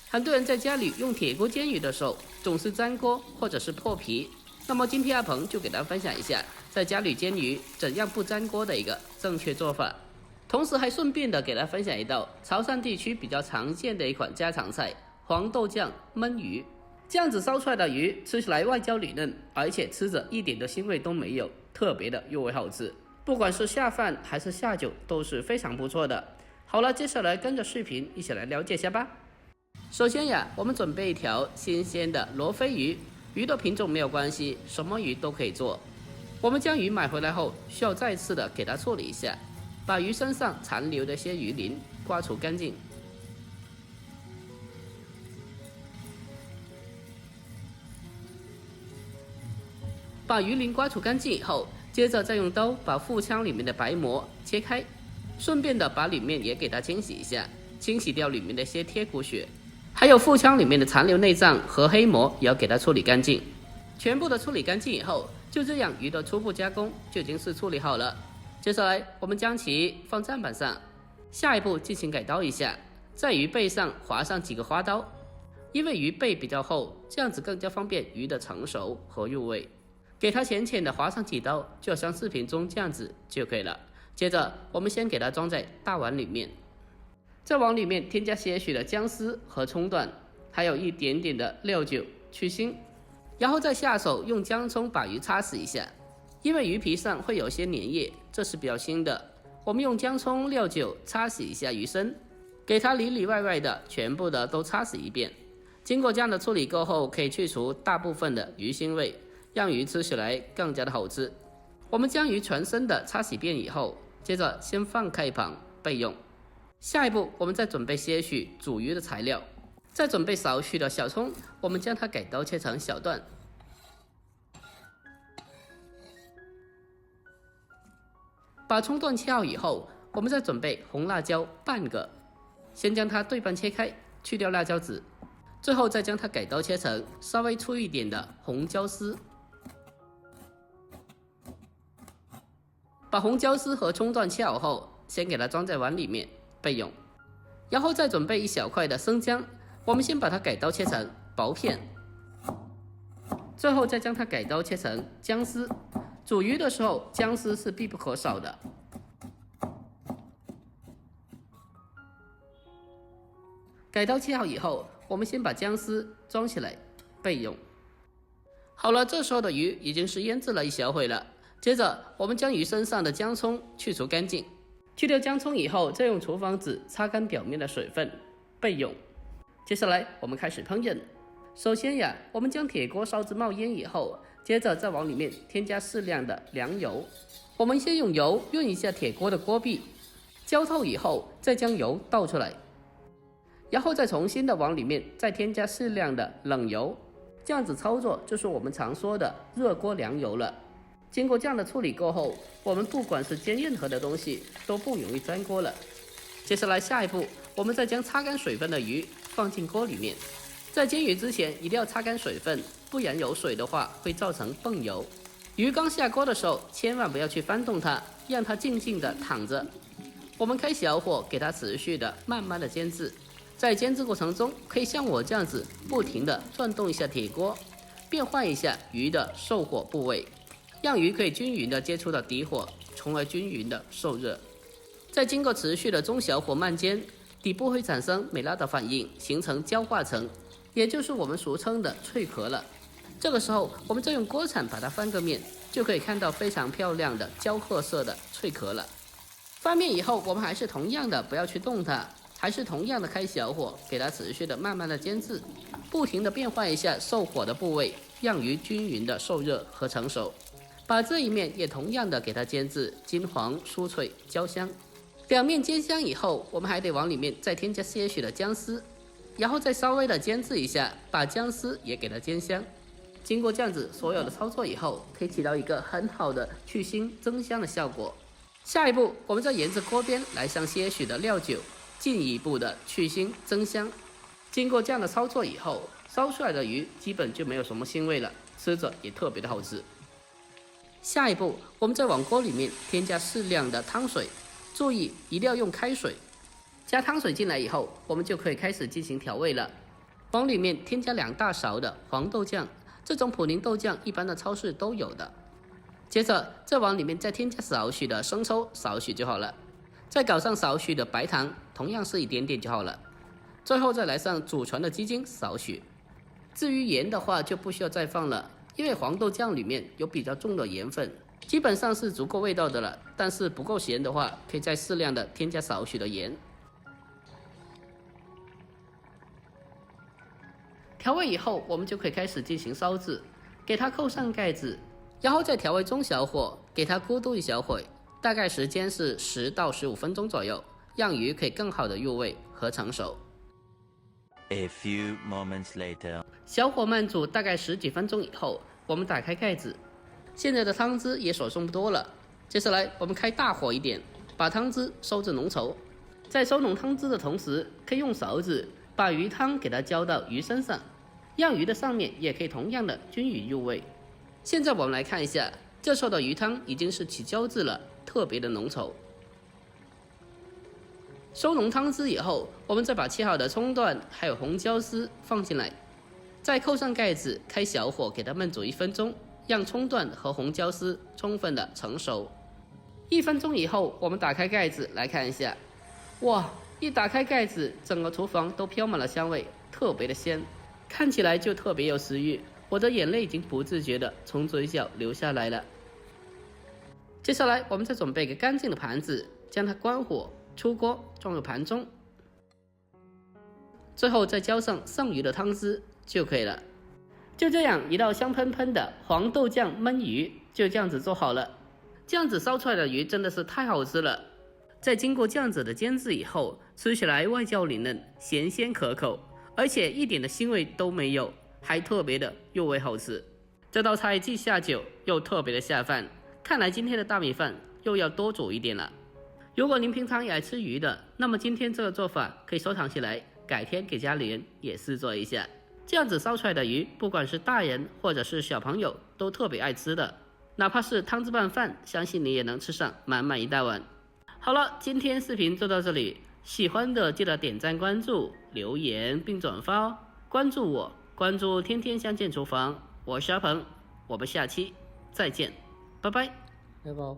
很多人在家里用铁锅煎鱼的时候，总是粘锅或者是破皮。那么今天阿鹏就给大家分享一下，在家里煎鱼怎样不粘锅的一个正确做法。同时还顺便的给大家分享一道潮汕地区比较常见的一款家常菜——黄豆酱焖鱼。这样子烧出来的鱼吃起来外焦里嫩，而且吃着一点的腥味都没有，特别的入味好吃。不管是下饭还是下酒都是非常不错的。好了，接下来跟着视频一起来了解一下吧。首先呀，我们准备一条新鲜的罗非鱼，鱼的品种没有关系，什么鱼都可以做。我们将鱼买回来后，需要再次的给它处理一下，把鱼身上残留的一些鱼鳞刮除干净。把鱼鳞刮除干净以后，接着再用刀把腹腔里面的白膜切开，顺便的把里面也给它清洗一下，清洗掉里面的一些贴骨血。还有腹腔里面的残留内脏和黑膜也要给它处理干净。全部的处理干净以后，就这样鱼的初步加工就已经是处理好了。接下来我们将其放砧板上，下一步进行改刀一下，在鱼背上划上几个花刀，因为鱼背比较厚，这样子更加方便鱼的成熟和入味。给它浅浅的划上几刀，就像视频中这样子就可以了。接着我们先给它装在大碗里面，在碗里面添加些许的姜丝和葱段，还有一点点的料酒去腥，然后再下手用姜葱把鱼擦拭一下，因为鱼皮上会有些粘液，这是比较腥的。我们用姜葱料酒擦洗一下鱼身，给它里里外外的全部的都擦洗一遍。经过这样的处理过后，可以去除大部分的鱼腥味，让鱼吃起来更加的好吃。我们将鱼全身的擦洗遍以后，接着先放开一旁备用。下一步我们再准备些许煮鱼的材料，再准备少许的小葱，我们将它改刀切成小段。把葱段切好以后，我们再准备红辣椒半个，先将它对半切开，去掉辣椒籽，最后再将它改刀切成稍微粗一点的红椒丝。把红椒丝和葱段切好后，先给它装在碗里面备用。然后再准备一小块的生姜，我们先把它改刀切成薄片，最后再将它改刀切成姜丝。煮鱼的时候，姜丝是必不可少的。改刀切好以后，我们先把姜丝装起来备用。好了，这时候的鱼已经是腌制了一小会了。接着我们将鱼身上的姜葱去除干净，去掉姜葱以后，再用厨房纸擦干表面的水分备用。接下来我们开始烹饪。首先呀，我们将铁锅烧至冒烟以后，接着再往里面添加适量的凉油。我们先用油润一下铁锅的锅壁，浇透以后再将油倒出来，然后再重新的往里面再添加适量的冷油。这样子操作就是我们常说的热锅凉油了。经过这样的处理过后，我们不管是煎任何的东西都不容易粘锅了。接下来下一步，我们再将擦干水分的鱼放进锅里面。在煎鱼之前一定要擦干水分，不然有水的话会造成泵油。鱼刚下锅的时候千万不要去翻动它，让它静静的躺着。我们开小火给它持续的慢慢的煎制。在煎制过程中，可以像我这样子不停的转动一下铁锅，变换一下鱼的受火部位，让鱼可以均匀的接触到底火，从而均匀的受热。再经过持续的中小火慢煎，底部会产生美拉的反应，形成焦化层，也就是我们俗称的脆壳了。这个时候我们再用锅铲把它翻个面，就可以看到非常漂亮的焦褐色的脆壳了。翻面以后，我们还是同样的不要去动它，还是同样的开小火给它持续的慢慢的煎制，不停的变换一下受火的部位，让鱼均匀的受热和成熟。把这一面也同样的给它煎至金黄酥脆焦香。两面煎香以后，我们还得往里面再添加些许的姜丝，然后再稍微的煎制一下，把姜丝也给它煎香。经过这样子所有的操作以后，可以起到一个很好的去腥增香的效果。下一步我们再沿着锅边来上些许的料酒，进一步的去腥增香。经过这样的操作以后，烧出来的鱼基本就没有什么腥味了，吃着也特别的好吃。下一步我们再往锅里面添加适量的汤水，注意一定要用开水。加汤水进来以后，我们就可以开始进行调味了。往里面添加2大勺的黄豆酱，这种普宁豆酱一般的超市都有的。接着再往里面再添加少许的生抽，少许就好了。再搞上少许的白糖，同样是一点点就好了。最后再来上祖传的鸡精，少许。至于盐的话就不需要再放了，因为黄豆酱里面有比较重的盐分，基本上是足够味道的了。但是不够咸的话，可以再适量的添加少许的盐。调味以后，我们就可以开始进行烧制，给它扣上盖子，然后再调为中小火，给它咕嘟一小会，大概时间是10到15分钟左右，让鱼可以更好的入味和成熟。A few moments later， 小火慢煮大概10几分钟以后，我们打开盖子，现在的汤汁也所剩不多了。接下来我们开大火一点，把汤汁收至浓稠。在收浓汤汁的同时，可以用勺子把鱼汤给它浇到鱼身上，让鱼的上面也可以同样的均匀入味。现在我们来看一下，这时候的鱼汤已经是起胶质了，特别的浓稠。收浓汤汁以后，我们再把切好的葱段还有红椒丝放进来，再扣上盖子，开小火给它焖煮1分钟，让葱段和红椒丝充分的成熟。1分钟以后，我们打开盖子来看一下，哇！一打开盖子，整个厨房都飘满了香味，特别的鲜，看起来就特别有食欲。我的眼泪已经不自觉的从嘴角流下来了。接下来，我们再准备一个干净的盘子，将它关火，出锅装入盘中。最后再浇上剩余的汤汁就可以了。就这样，一道香喷喷的黄豆酱焖鱼就这样子做好了。这样子烧出来的鱼真的是太好吃了。在经过这样子的煎制以后，吃起来外焦里嫩，咸鲜可口，而且一点的腥味都没有，还特别的入味好吃。这道菜既下酒又特别的下饭，看来今天的大米饭又要多煮一点了。如果您平常也爱吃鱼的，那么今天这个做法可以收藏起来，改天给家里人也试做一下。这样子烧出来的鱼，不管是大人或者是小朋友都特别爱吃的，哪怕是汤汁拌饭，相信你也能吃上满满一大碗。好了，今天视频就到这里，喜欢的记得点赞、关注、留言并转发哦。关注我，关注天天相见厨房，我是阿鹏，我们下期再见，拜拜。拜拜。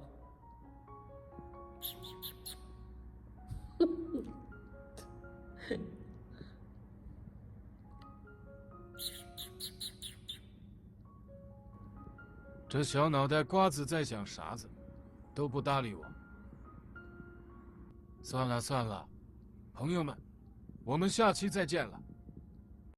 这小脑袋瓜子在想啥子，都不搭理我。算了算了，朋友们，我们下期再见了。